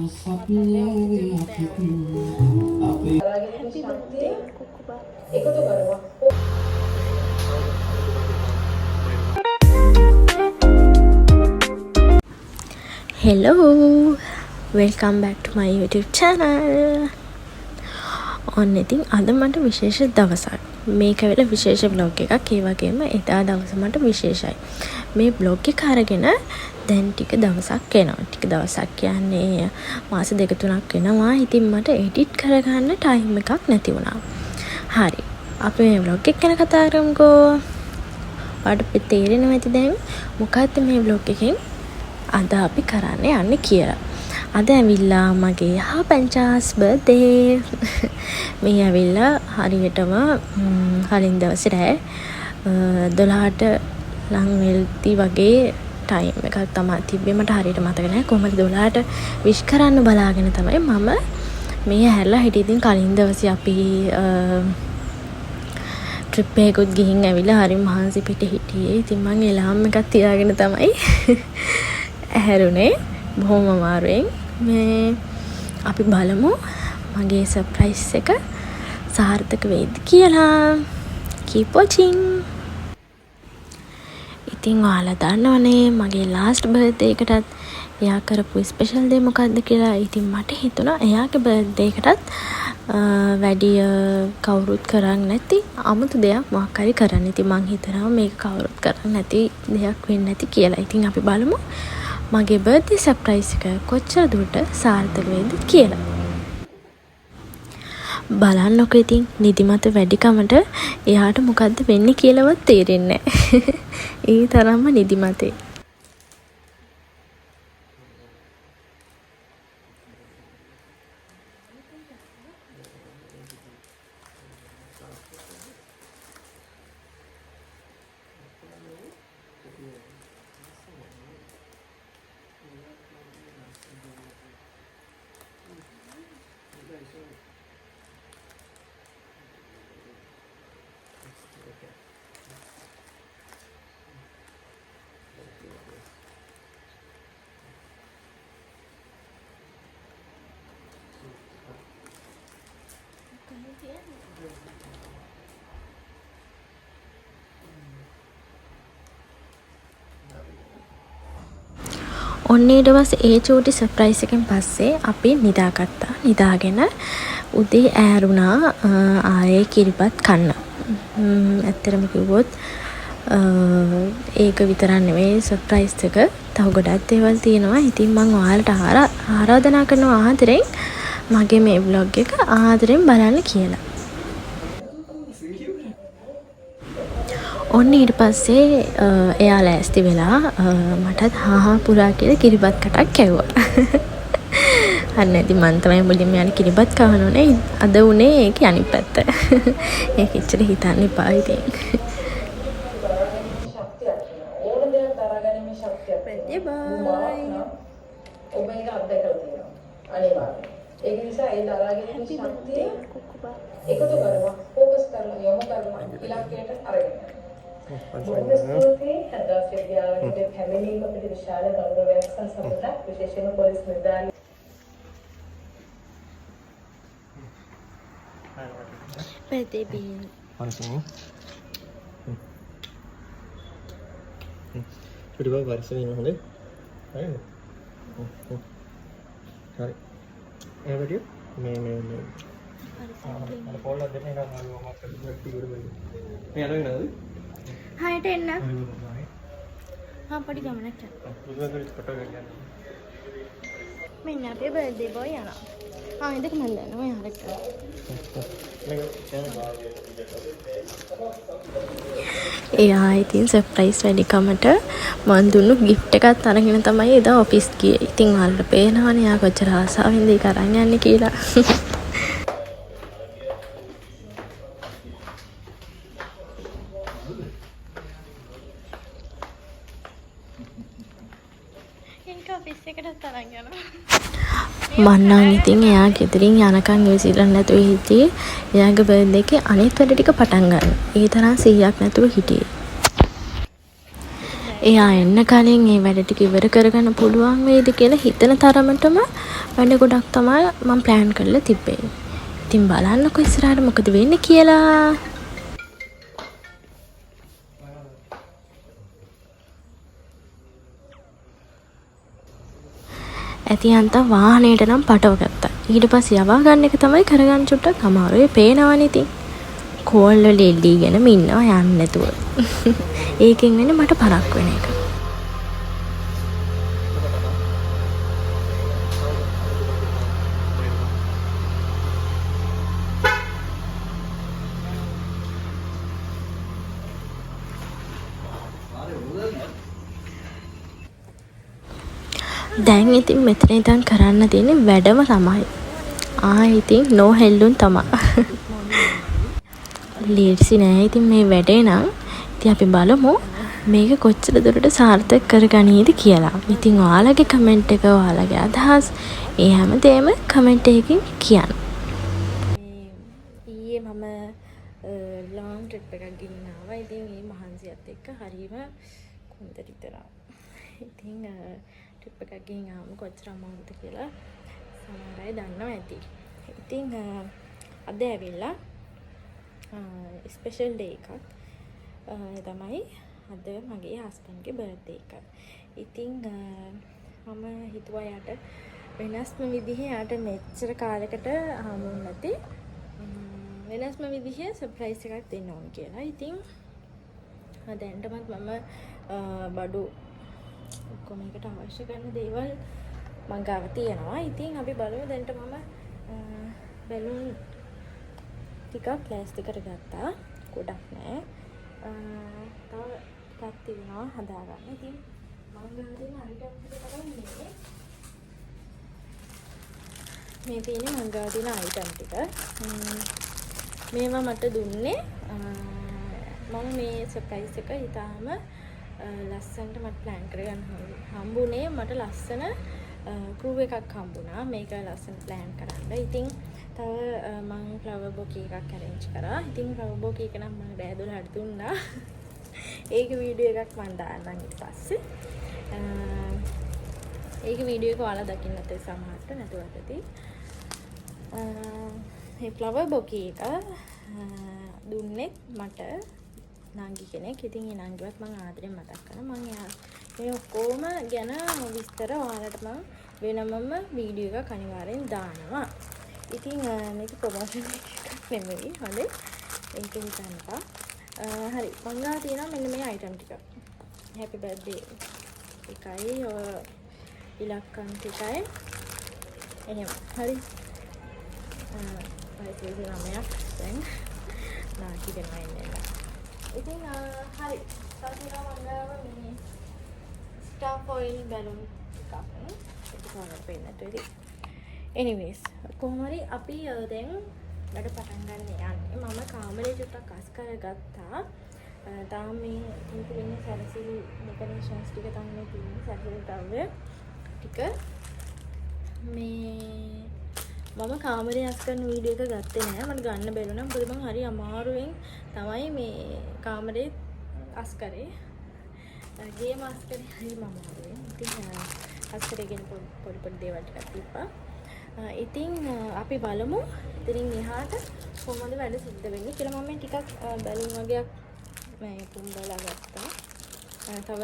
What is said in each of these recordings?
Hello, welcome back to my YouTube channel. ඔන්න ඉතින් අද මට විශේෂ දවසක්. මේක වෙල විශේෂ vlog එකක්. ඒ වගේම එදා දවස මට විශේෂයි. මේ vlog එක අරගෙන දැන් ටික දවසක් වෙනවා. ටික දවසක් කියන්නේ මාස 2-3ක් වෙනවා. ඉතින් මට edit කරගන්න time එකක් නැති වුණා. හරි. අපි මේ vlog එක ගැන කතා කරමුකෝ. ඔයාලට තේරෙනවද ඇති දැන් මොකක්ද මේ vlog එකෙන් අද අපි කරන්න යන්නේ කියලා. අද ඇවිල්ලා මගේ යහපැංචාස් බර්ත්ඩේ. මේ ඇවිල්ලා හරියටම කලින් දවසේ රෑ 12ට ලං වෙල්ති වගේ ටයිම් එකක් තමයි තිබ්බේ. මට හරියට මතක නැහැ. කොහමද 12ට විශ් කරන්න බලාගෙන තමයි මම මේ හැරලා හිටියේ. ඉතින් කලින් දවසේ අපි ට්‍රිප් එකකුත් ගිහින් ඇවිල්ලා හරි මහන්සි පිට හිටියේ. ඉතින් මම එලාම් එකක් තියාගෙන තමයි ඇහැරුනේ බොහොම අමාරුවෙන්. මේ අපි බලමු මගේ සර්ප්‍රයිස් එක සාර්ථක වෙයිද කියලා. keep watching. ඉතින් ඔයාලා දන්නවනේ මගේ last birthday එකටත් එයා කරපු ස්පෙෂල් දේ මොකක්ද කියලා. ඉතින් මට හිතුණා එයාගේ birthday එකටත් වැඩි කවුරුත් කරන්නේ නැති 아무තු දෙයක් මොකක් හරි කරන්න. ඉතින් මං හිතනවා මේක කවුරුත් කරන්නේ නැති දෙයක් වෙන්නේ නැති කියලා. ඉතින් අපි බලමු මගේ බර්ත්ඩේ සර්ප්‍රයිස් එක කොච්චර දුරට සාර්ථක වෙයිද කියලා. බලන්නකො ඉතින් නිදිමත වැඩිකමට එයාට මොකද්ද වෙන්නේ කියලාවත් තේරෙන්නේ නැහැ. ඒ තරම්ම නිදිමතේ. ඔන්න ඊට පස්සේ ඒ චූටි සර්ප්‍රයිස් එකෙන් පස්සේ අපි නිදාගත්තා. නිදාගෙන උදේ ඈරුණා ආයේ කිරිබත් කන්න. ඇත්තටම කිව්වොත් ඒක විතරක් නෙවෙයි සර්ප්‍රයිස් එක. තව ගොඩක් දේවල් තියෙනවා. ඉතින් මම ඔයාලට ආරාධනා කරනවා ආදරෙන් මගේ මේ vlog එක ආදරෙන් බලන්න කියලා. ඔන්න ඊට පස්සේ එයා ලෑස්ති වෙලා මටත් හාහා පුරා කියලා කිරිබත් කටක් කැව්වා. අන්න ඉතින් මං තමයි මුලින්ම යන්නේ කිරිබත් කවන්න ඕනේ. අද උනේ ඒකේ අනිත් පැත්ත. ඒක ඉච්චර හිතන්න එපා ඉතින්. ඕන දෙයක් දරාගැනීමේ ශක්තියක් තියෙනවා. ඔබ ඒක අත්දැකලා තියෙනවා. අනිවාර්යයෙන්. ඒක නිසා ඒ දරාගැනීමේ ශක්තිය එකතු කරලා ફોકસ කරලා යොමු කරලා ඉලක්කයට අරගෙන යන්න. බොහොම ස්තුතියි හදාස් විද්‍යාලයට පැමිණීම අපිට විශාල ගෞරවයක් සහ සතුටක් විශේෂයෙන්ම පොලිස් නිලධාරී birthday bean පන්සිනේ චුටි බා වර්ෂයෙන් හොඳේ හරිද හරි එවැඩි මේ අර පොල්ල දෙන්න එක අමාරුවම අපිට ටික උඩ මේ අරගෙන නේද හයට එන්න. පොඩි ගමනක් යන්න. මෙන්න අපේ බර්ත්ඩේ බෝයි යනවා. ඉදක මන් දන්නවා යාරට. එයා ඉතින් සර්ප්‍රයිස් වැඩිකමට මන් දුන්නු gift එකත් අරගෙන තමයි එදා ඔෆිස් ගියේ. ඉතින් ඔයාලට පේනවනේ යා කොච්චර ආසාවෙන්ද ඒක අරන් යන්නේ කියලා. මන්නම් ඉතින් එයා ගෙදරින් යනකම් ඉවසිල්ලක් නැතුව හිටියේ. එයාගේ බර්ත්ඩේ එකේ අනිත් වැඩ ටික පටන් ගන්න. ඒ තරම් 100ක් නැතුව හිටියේ. එයා එන්න කලින් ඒ වැඩ ටික ඉවර කරගන්න පුළුවන් වේද කියලා හිතන තරමටම වැඩ ගොඩක් තමයි මම ප්ලෑන් කරලා තිබ්බේ. ඉතින් බලන්නකො ඉස්සරහට මොකද වෙන්නේ කියලා. ඇති අන්තම් වාහනේට නම් පටව ගත්තා. ඊට පස්සේ යවා ගන්න එක තමයි කරගන්න චුට්ටක් අමාරුයි. පේනවනේ ඉතින්. කෝල් වල එල්ලීගෙනම ඉන්නවා යන්නේ නැතුව. ඒකෙන් වෙන්නේ මට පරක් වෙන එක. දැන් ඉතින් මෙතන ඉඳන් කරන්න තියෙන්නේ වැඩම තමයි. ඉතින් නෝ හෙල්ලුන් තමයි. ලීඩ්සි නෑ ඉතින් මේ වැඩේ නම්. ඉතින් අපි බලමු මේක කොච්චර දුරට සාර්ථක කරගනීද කියලා. ඉතින් ඔයාලගේ කමෙන්ට් එක ඔයාලගේ අදහස් ඒ හැමදේම කමෙන්ට් එකකින් කියන්න. ඊයේ මම ලොන්ග් ට්‍රිප් එකක් ගිහින් ආවා. ඉතින් මේ මහන්සියත් එක්ක හරිම කුන්දරිතරා. ඉතින් ට්‍රිප් එකක් ගිහින් ආවම කොච්චර අමාරුද කියලා සමහර අය දන්නවා ඇති. ඉතින් අද ඇවිල්ලා ස්පෙෂල් ඩේ එකක් තමයි අද මගේ හස්බන්ඩ්ගේ බර්ත්ඩේ එක. ඉතින් මම හිතුවා යාට වෙනස්ම විදිහේ යාට මෙච්චර කාලයකට හමුුනේ නැති වෙනස්ම විදිහේ සර්ප්‍රයිස් එකක් දෙන්න ඕන කියලා. ඉතින් දැන්ටමත් මම බඩු ඔක්කොම එකට අවශ්‍ය කරන දේවල් මං ගාව තියෙනවා. ඉතින් අපි බලමු දැන්ට මම බැලුන් ටිකක් ප්ලාස්ටික් කරගත්තා. ගොඩක් නෑ. තව ටිකක් තියෙනවා හදාගන්න. ඉතින් මං ගාව තියෙන අයිටම් ටික තමයි මේ තියෙන්නේ මං ගාව තියෙන අයිටම් ටික. මේවා මට දුන්නේ මම මේ සර්ප්‍රයිස් එක ඉතාලම ලස්සනට මට ප්ලෑන් කරගන්න හම්බුනේ. මට ලස්සන ක්‍රූ එකක් හම්බුණා මේක ලස්සන ප්ලෑන් කරන්න. ඉතින් තව මං ෆ්ලවර් බොකේ එකක් අරේන්ජ් කරා. ඉතින් ෆ්ලවර් බොකේ එක නම් මම රෑ 12ට දුන්නා. ඒක වීඩියෝ එකක් මම දාන්නම් ඊට පස්සේ. ඒක වීඩියෝ එක ඔයාලා දකින්න නැත්නම් සමහරට නැතුවට ඇති. මේ ෆ්ලවර් බොකේ එක දුන්නේ මට නංගි කෙනෙක්. ඉතින් ඒ නංගිවත් මම ආදරෙන් මතක් කරනවා. මම මේ ඔක්කොම ගැන විස්තර ඔයාලට මම වෙනමම වීඩියෝ එකක් අනිවාර්යෙන් දානවා. ඉතින් මේක ප්‍රොමෝෂන් එකක් නෙමෙයි. හරි. ඒක හිතන්න එපා. හරි. මං ගාව තියෙනවා මෙන්න මේ අයිටම් ටික. හැපි බර්ත්ඩේ එකයි ඉලක්කම් ටිකයි. එහෙම. හරි. වයස 9ක් දැන් නාකි වෙනවා ඉන්නේ. ඉතින් හරි. තවතිනවා මං ගාව මේ ස්ටාර් ෆොයිල් බැලුන් එකක්. ඒක තමයි පෙන්නට ඉතින්. anyways කොහොම හරි අපි දැන් වැඩ පටන් ගන්න යන්නේ. මම කාමරේ චුට්ටක් අස් කරගත්තා. තාම මේ ඉන්ටර්නෙට් සැරසිලි ඩෙකරේෂන්ස් ටික තමයි තියෙන්නේ. සැරසිලි ද්‍රව්‍ය ටික මේ මම කාමරේ අස් කරන වීඩියෝ එක ගත්තේ නෑ. මට ගන්න බැරුණා. මොකද මම හරි අමාරුවෙන් තමයි මේ කාමරේ අස් කරේ. ගේම් අස් කරේ හරිම අමාරුවෙන්. ඉතින් අස් කරගෙන පොඩි දේවල් ටිකක් තිබ්බා. ඉතින් අපි බලමු ඉතින් එහාට කොහොමද වැඩ සිද්ධ වෙන්නේ කියලා. මම ටිකක් බැලුම් වගේක් මේ පුම්බලා ගත්තා. තව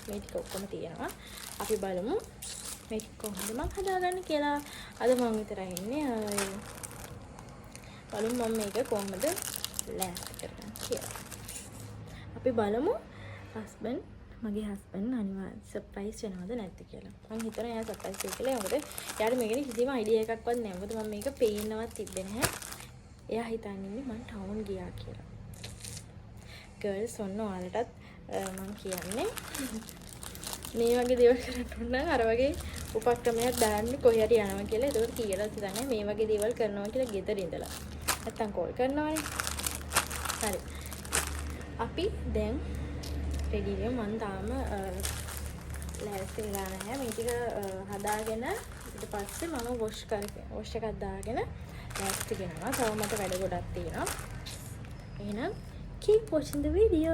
මේ ටික ඔක්කොම තියෙනවා. අපි බලමු මේක කොහොමද මම හදාගන්න කියලා. අද මම විතරයි ඉන්නේ. බලමු මම මේක කොහොමද ලෑස්ති කරගන්න කියලා. අපි බලමු මගේ හස්බන්ඩ් අනිවාර්යෙන් සර්ප්‍රයිස් වෙනවද නැද්ද කියලා. මම හිතනවා එයා සර්ප්‍රයිස් වෙයි කියලා. මොකද එයාට මේකේ කිසිම අයිඩියා එකක්වත් නැහැ. මොකද මම මේක පේන්නවත් තිබ්බේ නැහැ. එයා හිතන්නේ මම ටවුන් ගියා කියලා. ගර්ල්ස් ඔන්න ඔයාලටත් මම කියන්නේ මේ වගේ දේවල් කරන්න නම් අර වගේ උපක්‍රමයක් දාන්න කොහේ හරි යනවා කියලා. ඒකට කියලා හිතන්නේ මේ වගේ දේවල් කරනවා කියලා ගෙදර ඉඳලා. නැත්තම් කෝල් කරනවානේ. හරි. අපි දැන් රෙඩි වෙමු. මම තාම ලෑස්ති වෙලා නැහැ. මේ ටික හදාගෙන ඊට පස්සේ මම වොෂ් එකක් දාගෙන ලෑස්ති වෙනවා. තව මට වැඩ ගොඩක් තියෙනවා. එහෙනම් keep watching the video.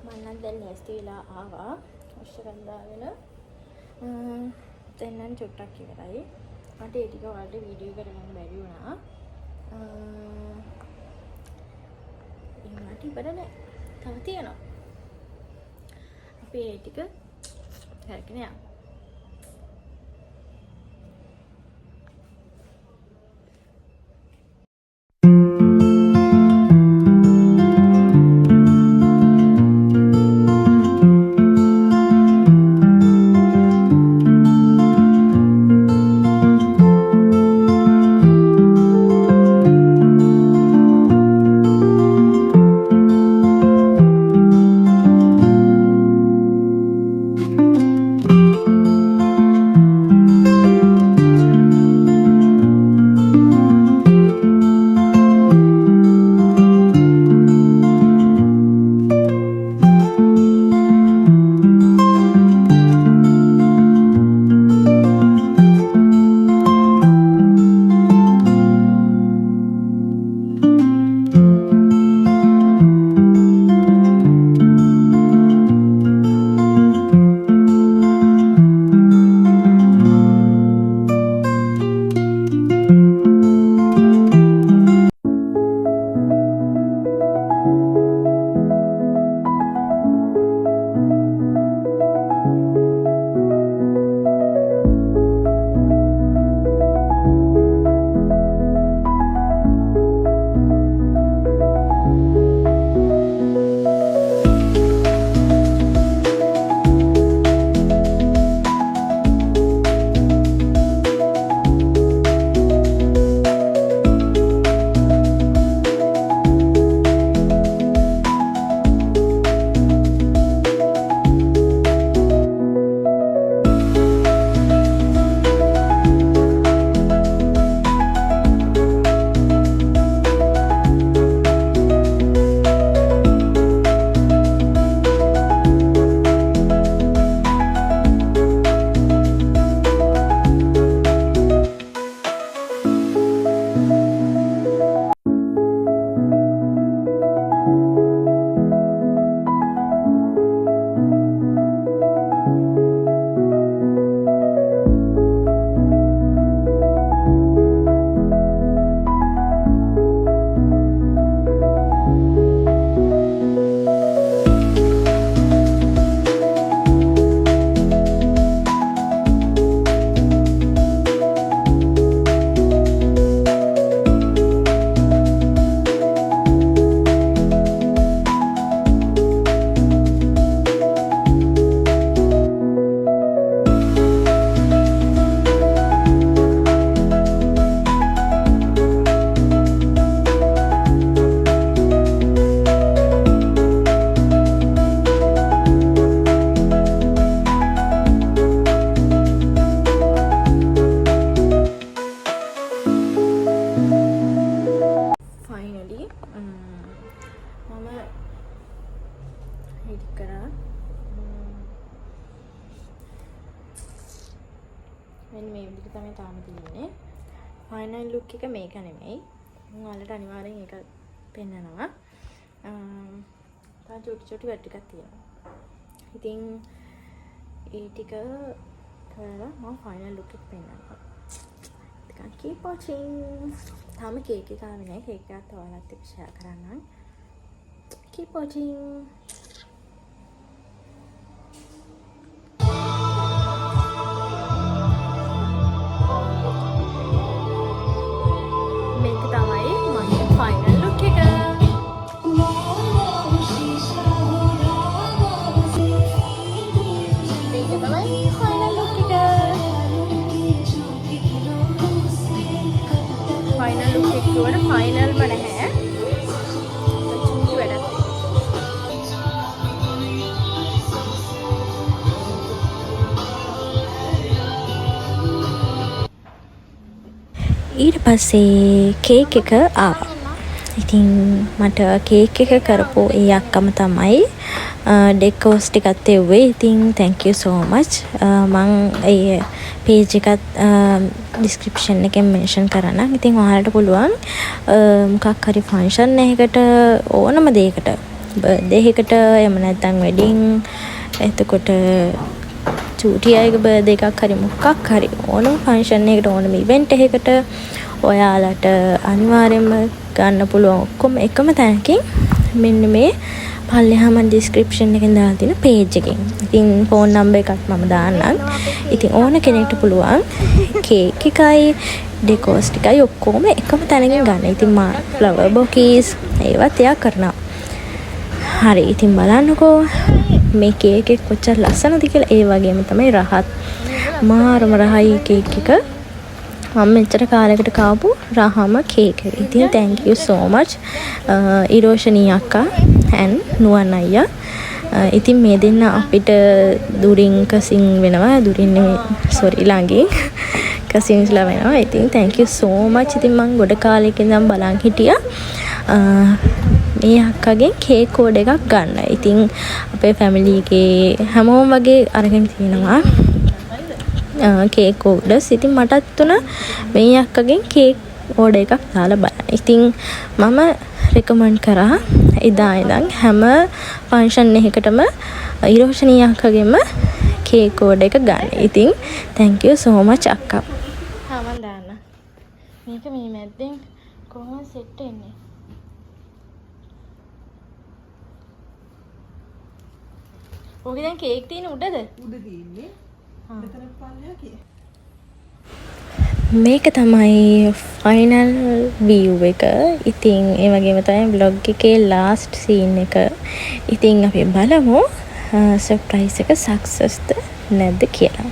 මම දැන් නැස්ති වෙලා ආවා ඔෂ්ඨගන්ධාවෙල දැන් නම් චුට්ටක් ඉවරයි මට ඒ ටික වලට වීඩියෝ කරගන්න බැරි වුණා ඒකට ඉවර නෑ තව තියෙනවා අපි ඒ ටික කරගෙන යමු මෙන්න මේ විදිහට තමයි තාම තියෙන්නේ. ෆයිනල් ලුක් එක මේක නෙමෙයි. මම ඔයාලට අනිවාර්යෙන් ඒක පෙන්නනවා. තා චුටි වැඩ ටිකක් තියෙනවා. ඉතින් ඒ ටික කරලා මම ෆයිනල් ලුක් එක පෙන්නනවා. ඉතින් keep watching. තාම කේක් එක ආවේ නැහැ. කේක් එකත් ඔයාලත් එක්ක ෂෙයා කරන්නම්. Keep watching. පස්සේ කේක් එක ආවා. ඉතින් මට කේක් එක කරපු ඒ අක්කම තමයි ඩෙකෝස් ටිකත් එව්වේ. ඉතින් thank you so much. මං ඒ page එකත් description එකෙන් mention කරන්නම්. ඉතින් ඔයාලට පුළුවන් මොකක් හරි function එකකට ඕනම දෙයකට birthday එකකට එහෙම නැත්නම් wedding එතකොට චූටි අයගේ birthday එකක් හරි මොකක් හරි ඕනම function එකකට ඕනම event එකකට ඔයාලට අනිවාර්යයෙන්ම ගන්න පුළුවන් ඔක්කොම එකම තැනකින් මෙන්න මේ පල්ලෙහාම description එකෙන් දාලා තියෙන page එකෙන්. ඉතින් phone number එකත් මම දාන්නම්. ඉතින් ඕන කෙනෙක්ට පුළුවන් cake එකයි decors ටිකයි ඔක්කොම එකම තැනකින් ගන්න. ඉතින් මා flower bouquets ඒවත් එයා කරනවා. හරි ඉතින් බලන්නකෝ මේ cake එක කොච්චර ලස්සනද කියලා. ඒ වගේම තමයි රහත් මාරම රහයි cake එක. මම මෙච්චර කාලයකට කාපු රහම කේක් එක. ඉතින් thank you so much ඉරෝෂණී අක්කා and නුවන් අයියා. ඉතින් මේ දෙන්න අපිට දුරින් කසින් වෙනවා. දුරින් නෙමෙයි ළඟින් කසින්ස්ලා වෙනවා. ඉතින් thank you so much. ඉතින් මම ගොඩ කාලයක ඉඳන් බලන් හිටියා මේ අක්කගෙන් කේක් කෝඩ් එකක් ගන්න. ඉතින් අපේ ෆැමිලි එකේ හැමෝම වගේ අරගෙන තියෙනවා කේක් ඕඩර්ස්. ඉතින් මටත් තුන මේ අක්කගෙන් කේක් ඕඩර් එකක් දාලා බලන්න. ඉතින් මම රෙකමන්ඩ් කරා එදා ඉඳන් හැම ෆන්ක්ෂන් එකකටම ඉරෝෂණී අක්කගෙම කේක් ඕඩර් එක ගන්න. ඉතින් thank you so much අක්කා. මම දාන්න. මේක මේ මැද්දෙන් කොහොමද සෙට් වෙන්නේ? ඔගේ දැන් කේක් තියෙන උඩද? උඩ තියෙන්නේ. මේක තමයි ෆයිනල් view එක. ඉතින් ඒ වගේම තමයි vlog එකේ last scene එක. ඉතින් අපි බලමු surprise එක success ද නැද්ද කියලා.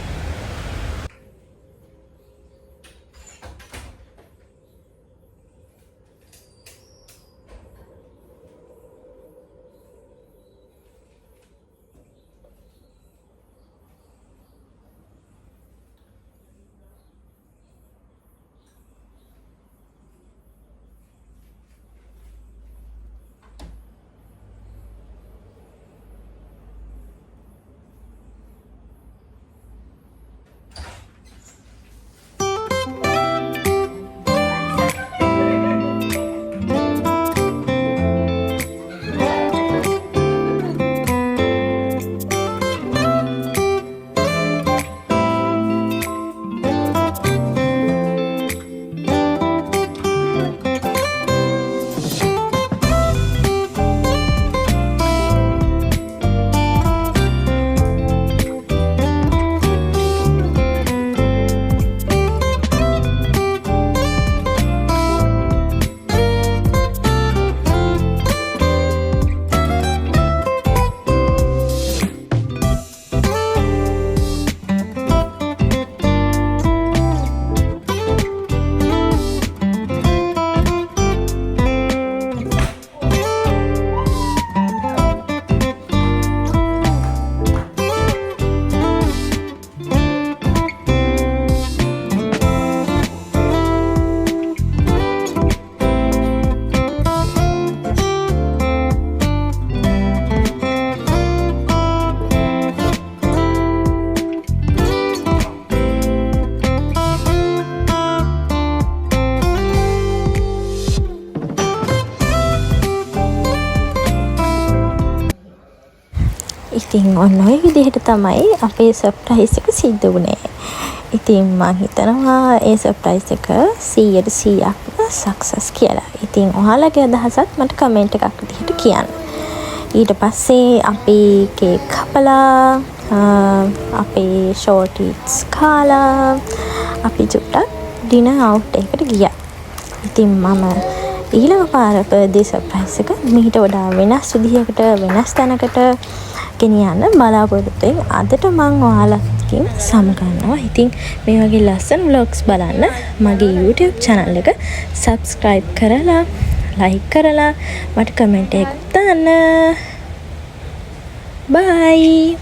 ඉතින් ඔන්න ඔය විදිහට තමයි අපේ සර්ප්‍රයිස් එක සිද්ධ වුණේ. ඉතින් මම හිතනවා ඒ සර්ප්‍රයිස් එක 100%ක්ම සක්සස් කියලා. ඉතින් ඔයාලගේ අදහසත් මට කමෙන්ට් එකක් විදිහට කියන්න. ඊට පස්සේ අපි කේක් කපලා අපේ ෂෝටිට්ස් කාලා අපි චුට්ටක් ඩිනර් අවුට් එකකට ගියා. ඉතින් මම ඊළඟ පාර බර්ත්ඩේ සර්ප්‍රයිස් එක මීට වඩා වෙනස් විදිහකට වෙනස් තැනකට ගෙනියන්න බලාපොරොත්තු වෙන. අදට මම ඔයාලකින් සමගන්නවා. ඉතින් මේ වගේ ලස්සන vlogs බලන්න මගේ YouTube channel එක subscribe කරලා like කරලා මට comment එකක් දාන්න. bye